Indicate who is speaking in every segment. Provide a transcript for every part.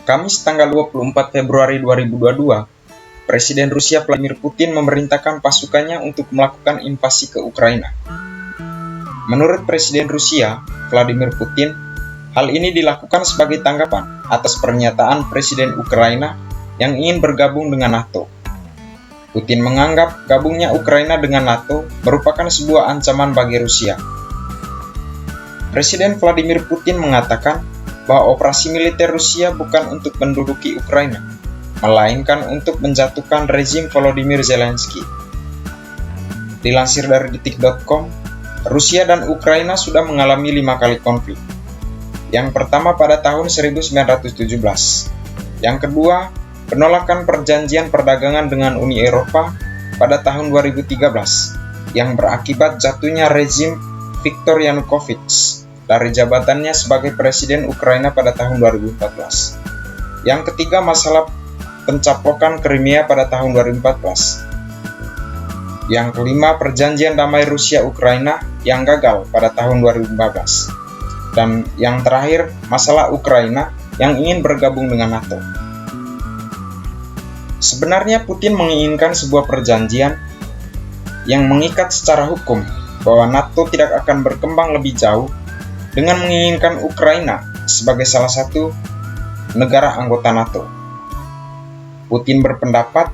Speaker 1: Kamis tanggal 24 Februari 2022, Presiden Rusia Vladimir Putin memerintahkan pasukannya untuk melakukan invasi ke Ukraina. Menurut Presiden Rusia, Vladimir Putin, hal ini dilakukan sebagai tanggapan atas pernyataan Presiden Ukraina yang ingin bergabung dengan NATO. Putin menganggap gabungnya Ukraina dengan NATO merupakan sebuah ancaman bagi Rusia. Presiden Vladimir Putin mengatakan bahwa operasi militer Rusia bukan untuk menduduki Ukraina, melainkan untuk menjatuhkan rezim Volodymyr Zelensky. Dilansir dari detik.com, Rusia dan Ukraina sudah mengalami 5 kali konflik. Yang pertama pada tahun 1917, yang kedua penolakan perjanjian perdagangan dengan Uni Eropa pada tahun 2013, yang berakibat jatuhnya rezim Viktor Yanukovych dari jabatannya sebagai Presiden Ukraina pada tahun 2014. Yang ketiga, masalah pencaplokan Crimea pada tahun 2014. Yang kelima, perjanjian damai Rusia-Ukraina yang gagal pada tahun 2015. Dan yang terakhir, masalah Ukraina yang ingin bergabung dengan NATO. Sebenarnya Putin menginginkan sebuah perjanjian yang mengikat secara hukum bahwa NATO tidak akan berkembang lebih jauh dengan menginginkan Ukraina sebagai salah satu negara anggota NATO. Putin berpendapat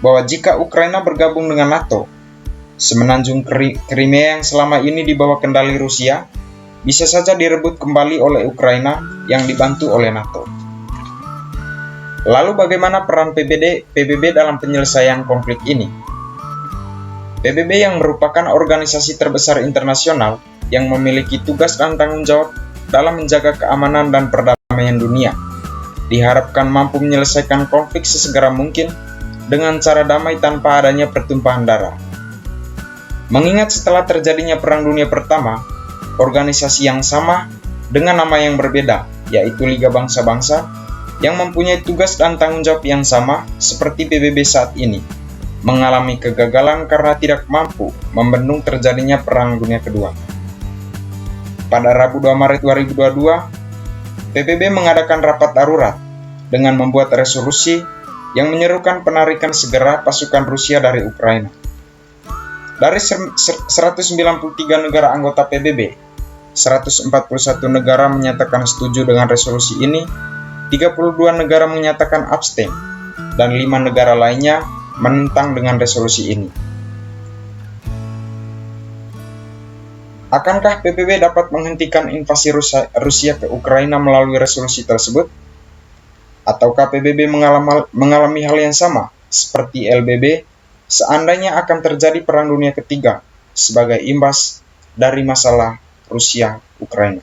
Speaker 1: bahwa jika Ukraina bergabung dengan NATO, semenanjung Crimea yang selama ini di bawah kendali Rusia bisa saja direbut kembali oleh Ukraina yang dibantu oleh NATO. Lalu bagaimana peran PBB dalam penyelesaian konflik ini? PBB yang merupakan organisasi terbesar internasional yang memiliki tugas dan tanggung jawab dalam menjaga keamanan dan perdamaian dunia, diharapkan mampu menyelesaikan konflik sesegera mungkin dengan cara damai tanpa adanya pertumpahan darah. Mengingat setelah terjadinya Perang Dunia Pertama, organisasi yang sama dengan nama yang berbeda, yaitu Liga Bangsa-Bangsa, yang mempunyai tugas dan tanggung jawab yang sama seperti PBB saat ini, mengalami kegagalan karena tidak mampu membendung terjadinya Perang Dunia Kedua. Pada Rabu 2 Maret 2022, PBB mengadakan rapat darurat dengan membuat resolusi yang menyerukan penarikan segera pasukan Rusia dari Ukraina. Dari 193 negara anggota PBB, 141 negara menyatakan setuju dengan resolusi ini, 32 negara menyatakan abstain, dan 5 negara lainnya menentang dengan resolusi ini. Akankah PBB dapat menghentikan invasi Rusia ke Ukraina melalui resolusi tersebut? Ataukah PBB mengalami hal yang sama seperti LBB seandainya akan terjadi Perang Dunia Ketiga sebagai imbas dari masalah Rusia-Ukraina?